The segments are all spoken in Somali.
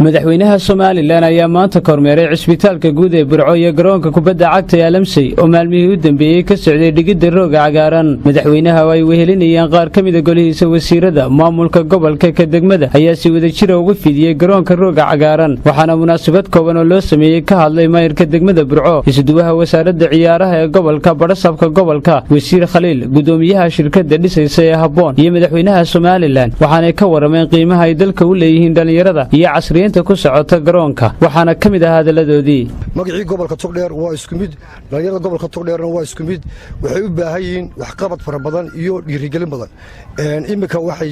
madaxweynaha Soomaaliland ayaa maanta kormeeray cisbitaalka guud ee Burco iyo garoonka kubadda cagta ee Alamsey oo maalmihii u dambeeyay ka socday dhigida rooga cagaaran. madaxweynaha ay wehelinayaan qaar ka mid ah golihiisa wasiirada maamulka gobolka ka degmada ayaa si wada jir ugu fidiyay garoonka rooga cagaaran, waxaana munaasabad kooban oo loo sameeyay ka hadlay maayirka degmada Burco, isuduwaha wasaaradda ciyaaraha ee gobolka, badhasabka gobolka, wasiir Khaliil, gudoomiyaha shirkadda dhisaysa ee Habboon iyo madaxweynaha Soomaaliland, waxaana ka warameen qiimaha ay dalka u leeyihiin dhalinyarada iyo casriyeynta ku socota garoonka. waxaana ka mid ah hadaladoodii magacii gobolka Togdheer waa isku mid, dhalinyarada gobolka Togdheerna waa isku mid, waxay u baahan yihiin waxqabad fara badan iyo dhiirigelin badan. imika waxay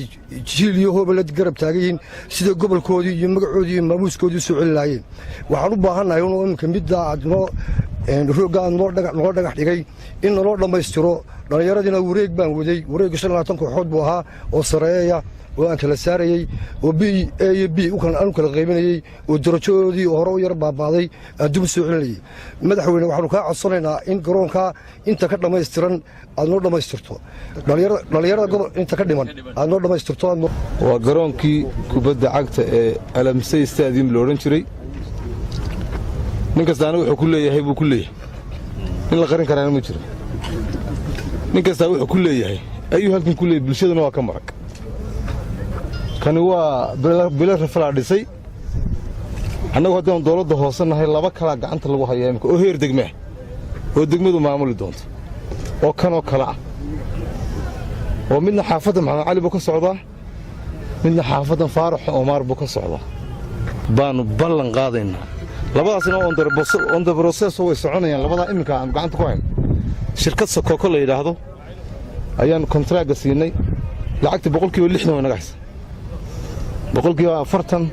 jiil iyo hoobalad garab taagayeen sida gobolkoodii iyo magacoodii iyo maamuuskoodii soo celinaayeen. waxaan u baahanahay inuu imika midda adno roogaan loo dhagax dhigay in loo dhammaystiro. dhalinyaradina wareeg baan waday, wareeg 25 kooxood buu ahaa oo sareeya oo aan kala saarayay oo B iyo B u kala qaybinayay oo darajadoodii hore u yar baabaaday adduun soo celinayay. madaxweyne waxaanu ka codsanaynaa in garoonka inta ka dhammaystiran aad noo dhammaystirto, dhalinyarada gobol inta ka dhiman aad noo dhammaystirto. waa garoonkii kubadda cagta ee Alamsey Stadium loo oran jiray. nin kastaana wuxuu ku leeyahay buu ku leeyahay, in la qarin karana ma jiro. nin kastaa wuxuu ku leeyahay ayuu halkan ku leeyahay, bulshaduna waa ka marag. kani waa bilo rafala dhisay. annagu haddaan dawladda hoose nahay laba kala gacanta lagu hayaa imika oo heer degme oo degmadu maamuli doonto oo kanoo kala ah oo midna xaafadda Maxamed Cali buu ka socdaa, midna xaafadda Faarax Omar buu ka socdaa. baanu ballan qaadaynaa labadaasina on the process way soconayaan. labada iminka aan gacanta ku hayn shirkad Sokoko la yiraahdo ayaan contract siinay, lacagta 60% way naga haysan, 40%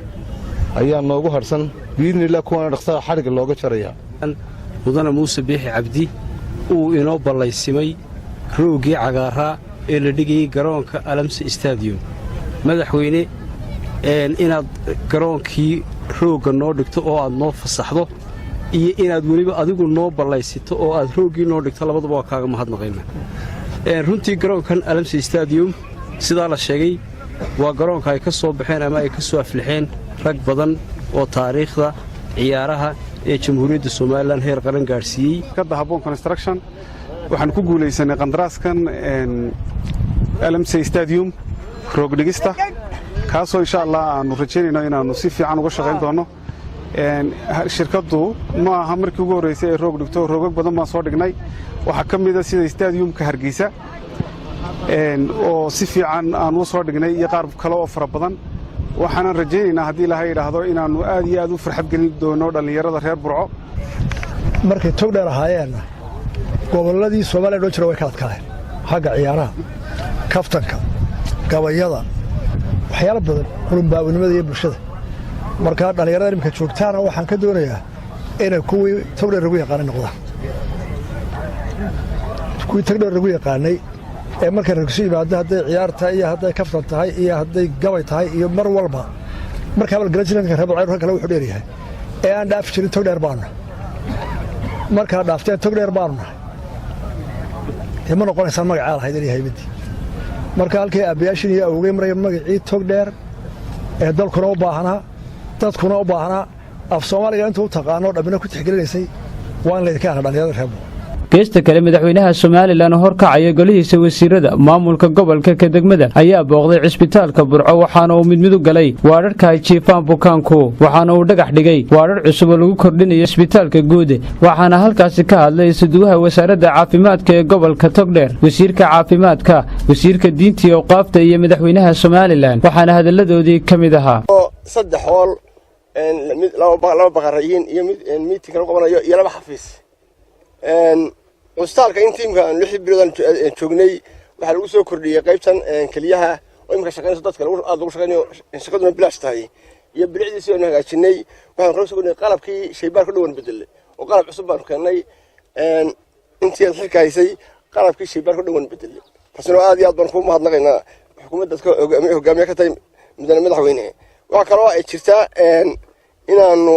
ayaa noogu harsan. biidni ilaa kuwana dhaqsaha xariga looga jaraya. mudane Muuse Biixi Cabdi uu inoo ballaysimay roogii cagaaraa ee la dhigayay garoonka Alamsey Stadium. madaxweyne inaad garoonkii rooga noo dhigto oo aad noo fasaxdo iyo inaad weliba adigu noo ballaysito oo aad roogii noo dhigto labadaba waa kaaga mahadnaqaynaa. runtii garoonkan Alamsey Stadium sidaa la sheegay waa garoonka ay ka soo baxeen ama ay ka soo aflixeen rag badan oo taariikhda ciyaaraha ee Jamhuuriyadda Soomaaliland heer qaran gaarsiiyey. shirkadda Habboon Construction waxaan ku guuleysanay qandaraaskan Alamsey Stadium roog dhigista, kaasoo insha Allah aanu rajaynayno inaanu si fiican uga shaqayn doono. shirkaddu ma aha markii ugu horeysay ay roog dhigto, roogag badan baan soo dhignay. waxaa ka mid ah sida stadiumka Hargeysa oo si fiican aan u soo dhignay iyo qaar kale oo fara badan. waxaan rajaynaynaa haddii Ilaahay yiraahdo inaanu aad iyo aad u farxad gelin doono dhalinyarada reer Burco. markay Togdheer ahaayeen gobolladii Soomaaliya loo jiro way ka adkaayeen xagga ciyaaraha, kaftanka, gabayada, waxyaalo badan qurbaanimada iyo bulshada. marka dhalinyarada imka joogtaana waxaan ka doonayaa inay kuwii Togdheer ugu yaqaan noqdaan. kuwii Togdheer ugu yaqaanay ee marka ragsi yimaado hadday ciyaarta iyo hadday kaftan tahay iyo hadday gabay tahay iyo mar walba marka hal galajinka reebo ciyaar kale wuxuu dheeryahay ee aan dhaaf jirin Togdheer baana. marka dhaaftay Togdheer baana ima noqonaysa magaca lahayd inay haybadi. marka halkii abiyaashin iyo awgeey maray magacii Togdheer ee dalkuna u baahanaa, dadkuna u baahanaa, af Soomaaliga intuu taqaano dhabina ku tixgelinaysay waan leeyahay ka dhalinyarada reebo. geesta kale madaxweynaha Soomaaliland oo horkacaya golihiisa wasiirada maamulka gobolka ka degmada ayaa booqday cisbitaalka Burco, waxaana uu mid u galay waararka ay jiifaan bukaanku, waxaana uu dhagax dhigay waarar cusub oo lagu kordhinayo cisbitaalka guud. waxaana halkaasi ka hadlay isuduwaha wasaaradda caafimaadka ee gobolka Togdheer, wasiirka caafimaadka, wasiirka diinta iyo awqaafta iyo madaxweynaha Soomaaliland, waxaana hadaladoodii ka mid ahaa saddex hool mid laba baqarayn iyo mid meeting lagu qabanayo iyo laba xafiis. cusbitaalka in tiimka aan 6 bilood joognay waxa lagu soo kordhiyay qaybtan kaliyaha oo imka shaqeynayso dadka aad ugu shaqeynayo shaqaduna bilaash tahay iyo bilicdiisa oo hagaajinay. waxaan kaloo soo kordhiyay qalabkii shaybaarka dhawan bedelay oo qalab cusub baan keenay. intii aad xilkaysay qalabkii shaybaarka dhawan bedelay taasina aad iyo aad baan ku mahadnaqaynaa xukuumadda dadka hogaamiye ka tahay madaxweyne. waxa kaloo ay jirtaa inaanu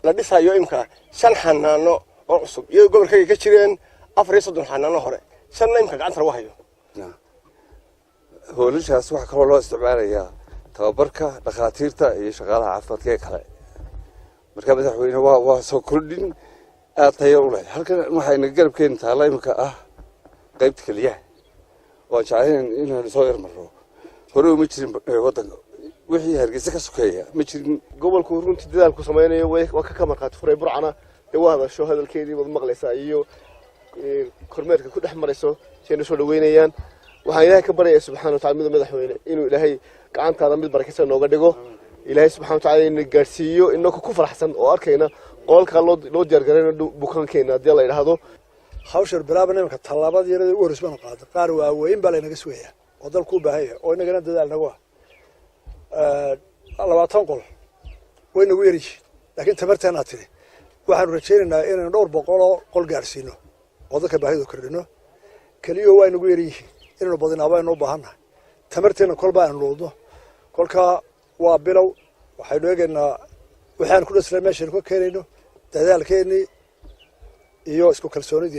la dhisayo imka 5 xanaano oo cusub iyo gobolka ka jireen 4 xanaano hore 5 imka gacanta lagu hayo. hoolashaas waxa kaloo loo isticmaalayaa tababarka dhakhaatiirta iyo shaqaalaha caafimaadka ee kale marka madaxweyne waa soo kordhin aad tayo u leh halkan waxayna garabkeena taala imika ah qaybta kaliyaha oo jacayl inaan soo yarmaro hore uma jirin wadanka wixii hargeysa ka sokeeya ma jirin gobolku runtii dadaalku sameeyay waa ka marqaad furay burcana ee waa hadasho hadalkeedii wad maqlaysaa iyo kormeerka ku dhex marayso seen soo dhaweynayaan waxaan ilaahay ka baryayaa subxaanahu wa ta'aala madaxweyne inuu ilaahay gacantaada mid barakaysan nooga dhigo ilaahay subxaanahu wa ta'aala inuu gaarsiiyo inoo ku faraxsan oo arkayna qolka loo diyaar gareeyay bukaankeena hadii la yiraahdo hawshar barnaamijka talaabada yarada ugu horeysay baan qaaday qaar waa weyn baa inaga suuyaa oo dalku u baahan yahay oo inagana dadaal nagu ah 20 qol way nagu yari laakiin tabartana tiri waxaan rajaynaynaa inaan dhowr boqol oo qol gaarsiino oo dadka baahida kordhino kaliya way nagu yari inaan badinaaba inoo baahanahay tamarteena kolba aan loodno kolka waa bilow waxaynu eegaynaa waxaan ku dhasray meesha ku keenayno dadaalkeeni iyo isku kalsoonidii